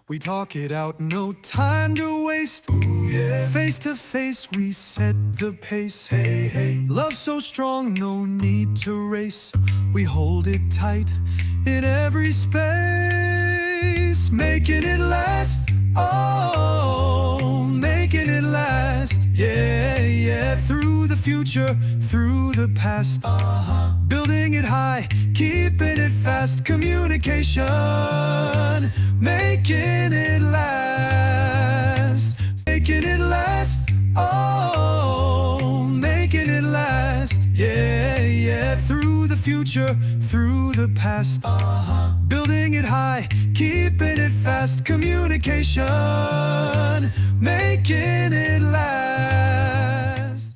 We talk it out, no time to waste. Ooh, yeah. Face to face, we set the pace. Hey, hey. Love so strong, no need to race. We hold it tight in every space, making it last. Oh, making it last. Yeah, yeah. Through the future, through the past. Building it high, keeping it fast. Communication, making it last. Making it last. Oh, making it last. Yeah, yeah. Through the future, through the past. Building it high, keeping it fast. Communication, making it last.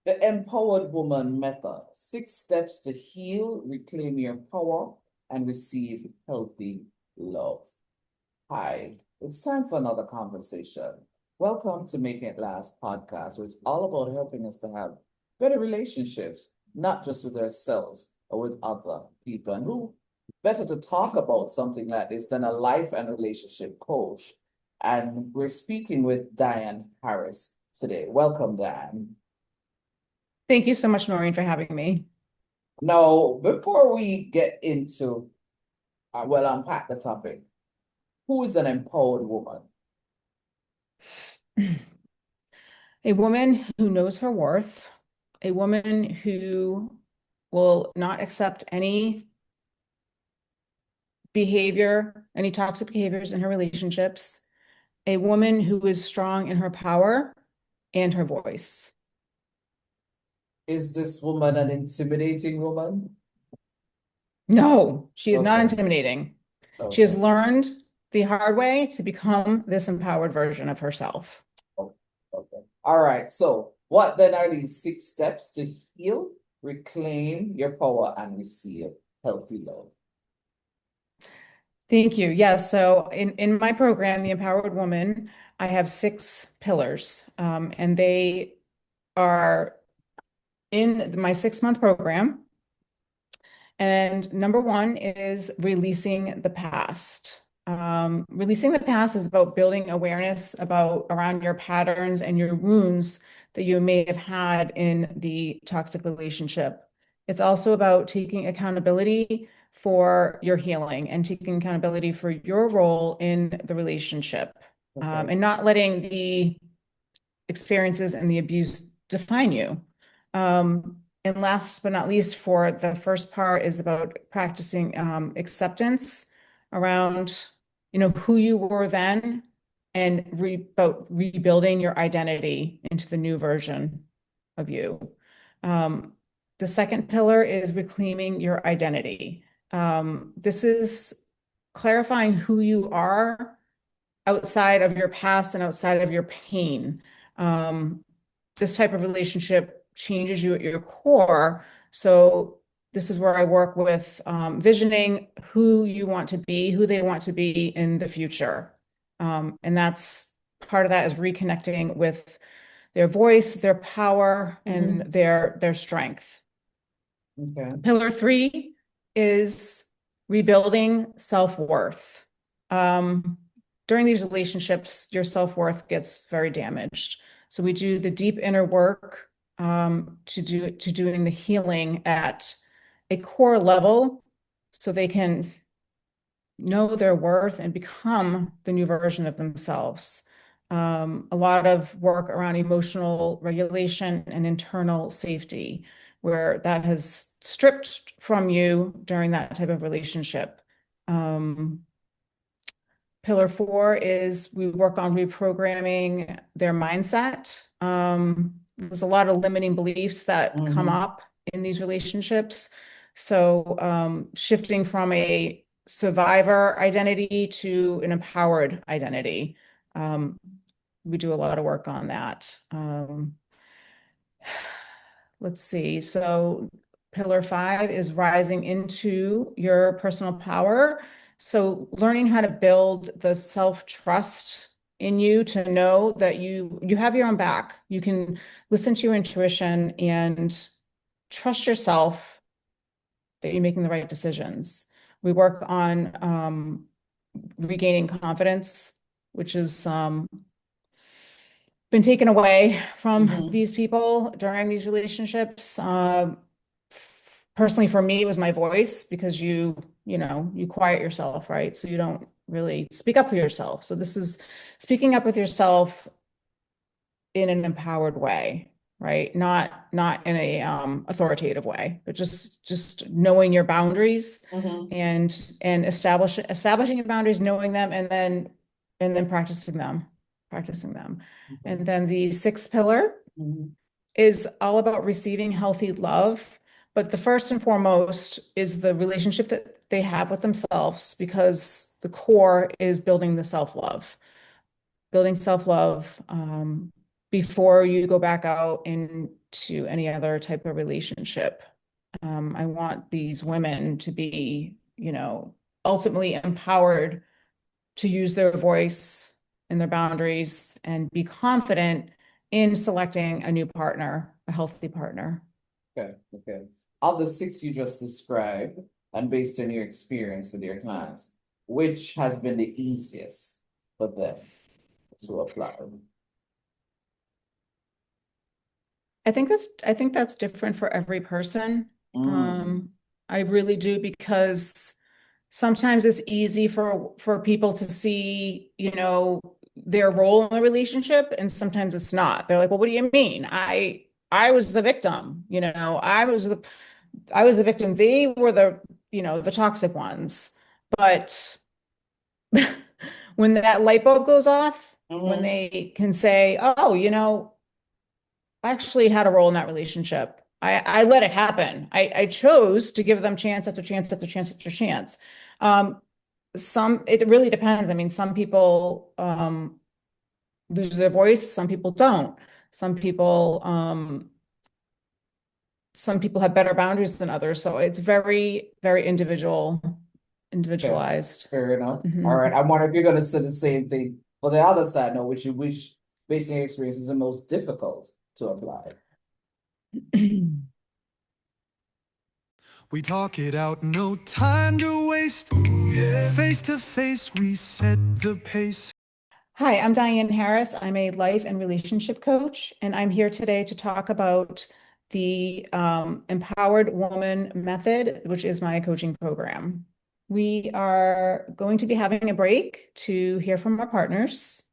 The Empowered Woman Method: 6 steps to heal, reclaim your power, and receive healthy love. Hi, it's time for another conversation. Welcome to Making It Last podcast, where it's all about helping us to have better relationships, not just with ourselves, but with other people. And who better to talk about something like this than a life and relationship coach? And we're speaking with Dianne Harris today. Welcome, Dianne. Thank you so much, Noreen, for having me. Now, before we get into, unpack the topic, who is an empowered woman? A woman who knows her worth, a woman who will not accept any behavior, any toxic behaviors in her relationships, a woman who is strong in her power and her voice. Is this woman an intimidating woman? No, she is not Okay. intimidating. Okay. She has learned the hard way to become this empowered version of herself. Okay. All right. So, what then are these 6 steps to heal, reclaim your power, and receive healthy love? Thank you. Yes. So in my program, The Empowered Woman, I have 6 pillars, and they are in my 6-month program. And number 1 is releasing the past. Releasing the past is about building awareness around your patterns and your wounds that you may have had in the toxic relationship. It's also about taking accountability for your healing and taking accountability for your role in the relationship, and not letting the experiences and the abuse define you. And last but not least, for the first part is about practicing acceptance around, who you were then, and about rebuilding your identity into the new version of you. The second pillar is reclaiming your identity. This is clarifying who you are outside of your past and outside of your pain. This type of relationship changes you at your core. So this is where I work with visioning who you want to be, who they want to be in the future. And that's part of that is reconnecting with their voice, their power, and their strength. Okay. Pillar 3 is rebuilding self-worth. During these relationships, your self-worth gets very damaged. So we do the deep inner work to doing the healing at a core level so they can know their worth and become the new version of themselves. A lot of work around emotional regulation and internal safety, where that has stripped from you during that type of relationship. Pillar 4 is we work on reprogramming their mindset. There's a lot of limiting beliefs that come up in these relationships. So shifting from a survivor identity to an empowered identity. We do a lot of work on that. Let's see. So pillar 5 is rising into your personal power. So learning how to build the self-trust in you to know that you have your own back. You can listen to your intuition and trust yourself that you're making the right decisions. We work on regaining confidence, which is been taken away from these people during these relationships. Personally, for me, it was my voice because you quiet yourself, right? So you don't really speak up for yourself. So this is speaking up with yourself in an empowered way, right? Not in a authoritative way, but just knowing your boundaries and establishing your boundaries, knowing them, and then practicing them. And then the sixth pillar is all about receiving healthy love. But the first and foremost is the relationship that they have with themselves, because the core is building self-love before you go back out into any other type of relationship. I want these women to be, ultimately empowered to use their voice and their boundaries and be confident in selecting a new partner, a healthy partner. Okay, okay. Of the six you just described, and based on your experience with your clients, which has been the easiest for them to apply? I think that's different for every person. I really do, because sometimes it's easy for people to see, their role in the relationship, and sometimes it's not. They're like, well, what do you mean? I was the victim, I was the victim. They were the toxic ones. But when that light bulb goes off, when they can say, oh, I actually had a role in that relationship. I let it happen. I chose to give them chance after chance after chance after chance. It really depends. I mean, some people lose their voice, some people don't. Some people have better boundaries than others. So it's very, very individualized. Fair enough. All right. I wonder if you're gonna say the same thing for the other side, no, which based on your experience is the most difficult to apply. We talk it out, no time to waste. Face to face, we set the pace. Hi, I'm Dianne Harris. I'm a life and relationship coach, and I'm here today to talk about the Empowered Woman Method, which is my coaching program. We are going to be having a break to hear from our partners.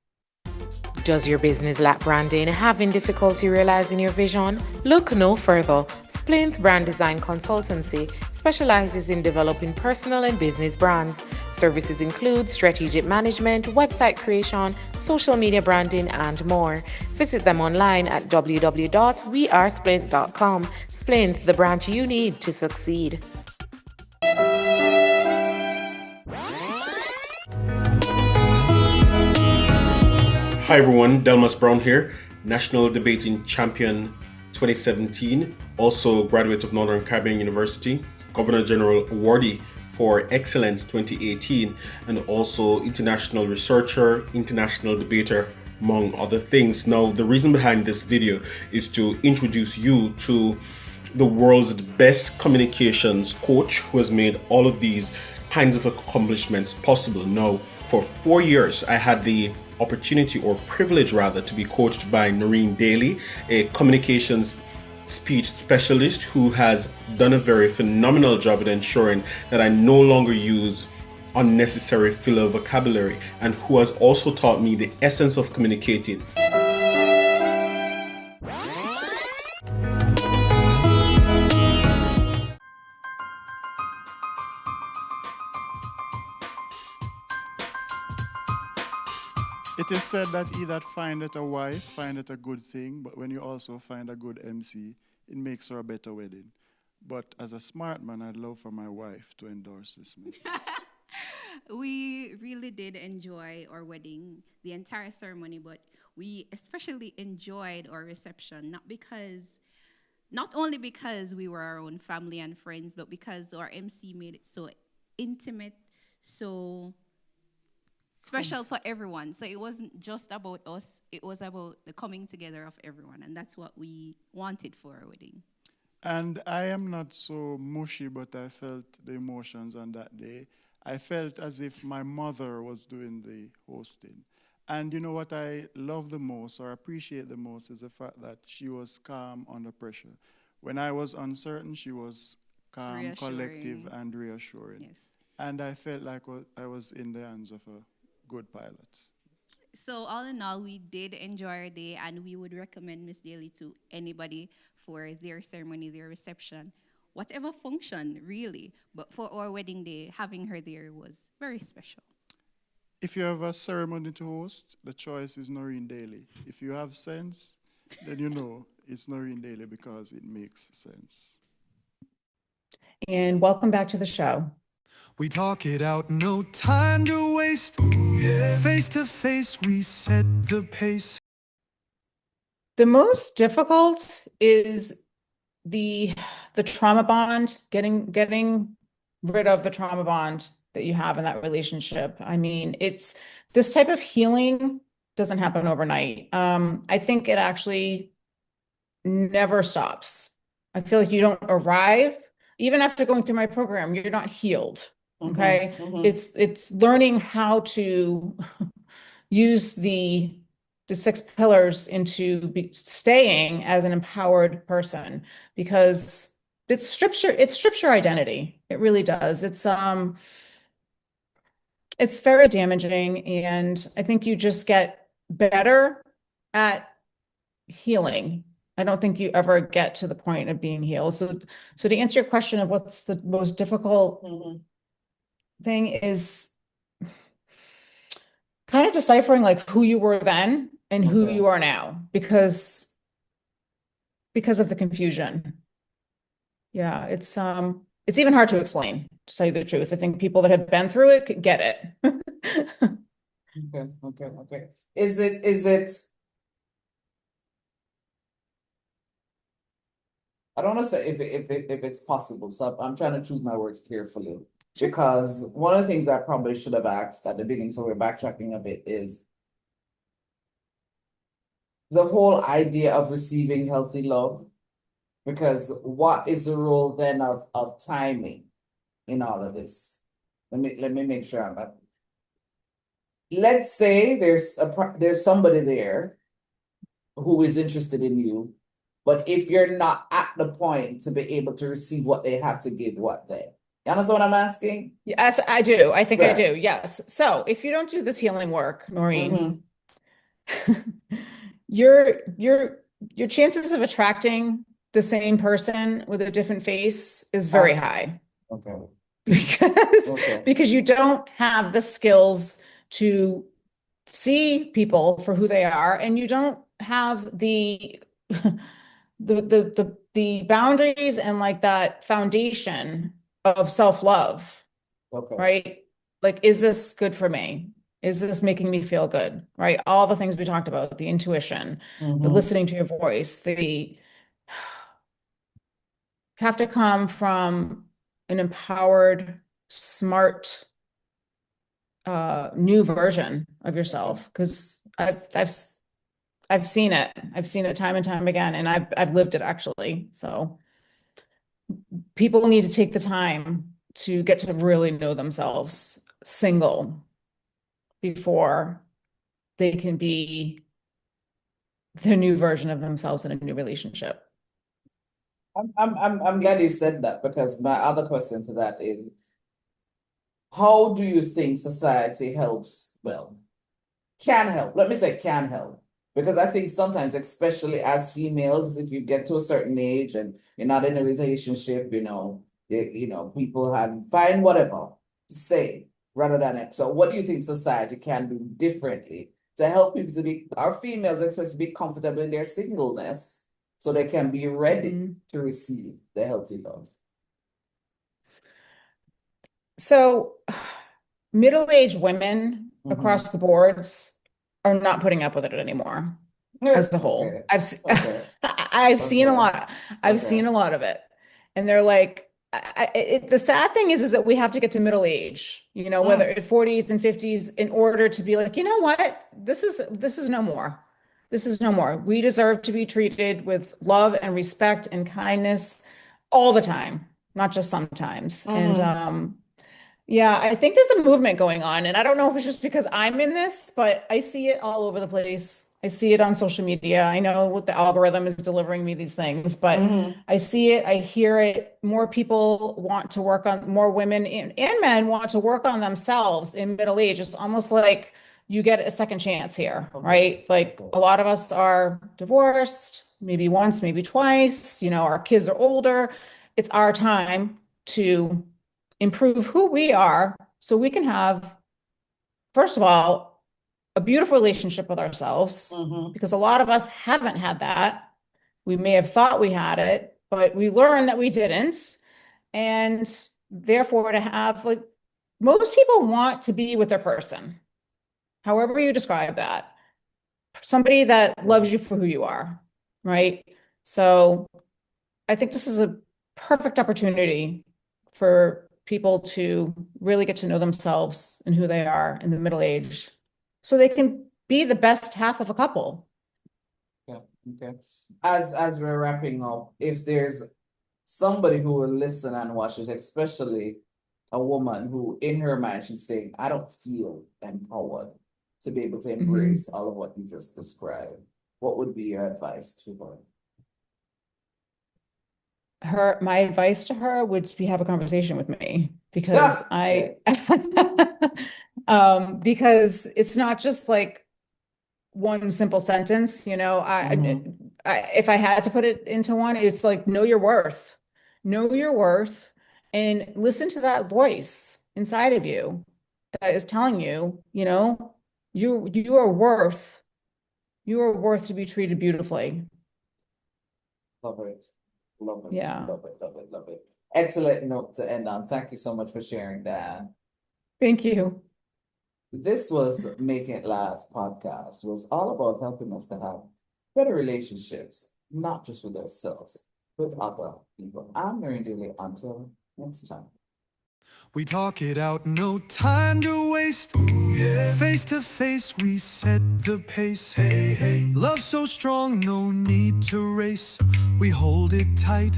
Does your business lack branding? Having difficulty realizing your vision? Look no further. Splinth Brand Design Consultancy specializes in developing personal and business brands. Services include strategic management, website creation, social media branding, and more. Visit them online at www.wearesplinth.com. Splinth, the brand you need to succeed. Hi everyone, Delmas Brown here, National Debating Champion 2017, also graduate of Northern Caribbean University, Governor General Awardee for Excellence 2018, and also international researcher, international debater, among other things. Now, the reason behind this video is to introduce you to the world's best communications coach who has made all of these kinds of accomplishments possible. Now, for 4 years, I had the opportunity, or privilege rather, to be coached by Noreen Daly, a communications speech specialist who has done a very phenomenal job at ensuring that I no longer use unnecessary filler vocabulary, and who has also taught me the essence of communicating. It is said that he that findeth a wife findeth a good thing, but when you also find a good MC, it makes her a better wedding. But as a smart man, I'd love for my wife to endorse this method. We really did enjoy our wedding, the entire ceremony, but we especially enjoyed our reception, not only because we were our own family and friends, but because our MC made it so intimate, so special for everyone. So it wasn't just about us, it was about the coming together of everyone, and that's what we wanted for our wedding. And I am not so mushy, but I felt the emotions on that day. I felt as if my mother was doing the hosting. And you know what I love the most or appreciate the most is the fact that she was calm under pressure. When I was uncertain, she was calm, collective, Reassuring. and reassuring. Yes. And I felt like I was in the hands of a good pilot. So all in all, we did enjoy our day, and we would recommend Miss Daly to anybody for their ceremony, their reception, whatever function, really. But for our wedding day, having her there was very special. If you have a ceremony to host, the choice is Noreen Daly. If you have sense, then you know it's Noreen Daly because it makes sense. And welcome back to the show. We talk it out, no time to waste. Face to face, we set the pace. The most difficult is the trauma bond, getting rid of the trauma bond that you have in that relationship. I mean, it's this type of healing doesn't happen overnight. I think it actually never stops. I feel like you don't arrive, even after going through my program, you're not healed. Okay. It's learning how to use the 6 pillars into staying as an empowered person, because it strips your identity. It really does. It's very damaging, and I think you just get better at healing. I don't think you ever get to the point of being healed. So to answer your question of what's the most difficult thing is kind of deciphering like who you were then and who Okay. you are now, because of the confusion. Yeah, it's even hard to explain, to tell you the truth. I think people that have been through it could get it. Okay. Is it, I don't want to say if it's possible, so I'm trying to choose my words carefully. Because one of the things I probably should have asked at the beginning, so we're backtracking a bit, is the whole idea of receiving healthy love. Because what is the role then of timing in all of this? Let me make sure I'm up. Let's say there's somebody there who is interested in you, but if you're not at the point to be able to receive what they have to give, what then? You understand what I'm asking? Yes, I do. I think I Right. do. Yes. So if you don't do this healing work, Noreen, your chances of attracting the same person with a different face is very high. Okay. Because Okay. because you don't have the skills to see people for who they are, and you don't have the the boundaries and like that foundation of self-love, Okay. right? Like, is this good for me? Is this making me feel good? Right? All the things we talked about, the intuition, the listening to your voice, you have to come from an empowered, smart, new version of yourself. Because I've seen it. I've seen it time and time again, and I've lived it actually. So people need to take the time to get to really know themselves single before they can be the new version of themselves in a new relationship. I'm glad you said that, because my other question to that is, how do you think society helps? Well, can help. Let me say can help. Because I think sometimes, especially as females, if you get to a certain age and you're not in a relationship, people find whatever to say rather than it. So what do you think society can do differently to help people our females especially, to be comfortable in their singleness so they can be ready to receive the healthy love? So middle-aged women across the boards are not putting up with it anymore as a whole. Okay. I've Okay. seen a lot. I've Okay. seen a lot of it. And they're like, the sad thing is that we have to get to middle age, whether it's 40s and 50s, in order to be like, you know what? This is no more. This is no more. We deserve to be treated with love and respect and kindness all the time, not just sometimes. And Yeah, I think there's a movement going on, and I don't know if it's just because I'm in this, but I see it all over the place. I see it on social media. I know what the algorithm is delivering me these things, but Mhm. I see it, I hear it. More people want to work on, more women and men want to work on themselves in middle age. It's almost like you get a second chance here, Okay. right? Like Okay. a lot of us are divorced, maybe once, maybe twice, our kids are older. It's our time to improve who we are so we can have, first of all, a beautiful relationship with ourselves, Mhm. because a lot of us haven't had that. We may have thought we had it, but we learned that we didn't. And therefore, to have like most people want to be with their person, however you describe that, somebody that loves you for who you are, right? So I think this is a perfect opportunity for people to really get to know themselves and who they are in the middle age so they can be the best half of a couple. Yeah, okay. As we're wrapping up, if there's somebody who will listen and watch this, especially a woman who in her mind she's saying, I don't feel empowered to be able to Mhm. embrace all of what you just described, what would be your advice to her? My advice to her would be have a conversation with me because Yeah. because it's not just like one simple sentence, Mhm. if I had to put it into one, it's like know your worth, and listen to that voice inside of you that is telling you, you are worth to be treated beautifully. Love it. Love it. Yeah. Love it. Love it. Love it. Excellent note to end on. Thank you so much for sharing that. Thank you. This was Making It Last podcast, was all about helping us to have better relationships, not just with ourselves, with other people. I'm Mary Daly. Until next time. We talk it out, no time to waste. Ooh, yeah. Face to face, we set the pace. Hey, hey. Love so strong, no need to race. We hold it tight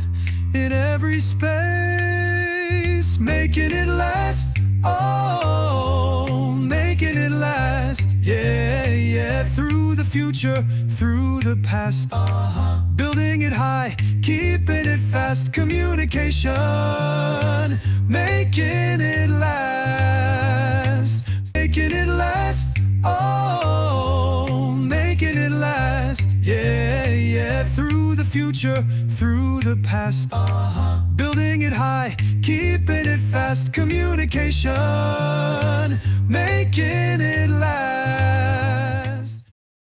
in every space, making it last. Oh, making it last. Yeah, yeah. Through the future, through the past. Building it high, keeping it fast. Communication, making it last. Making it last. Oh, making it last. Yeah, yeah. Through the future, through the past. Building it high, keeping it fast. Communication, making it last.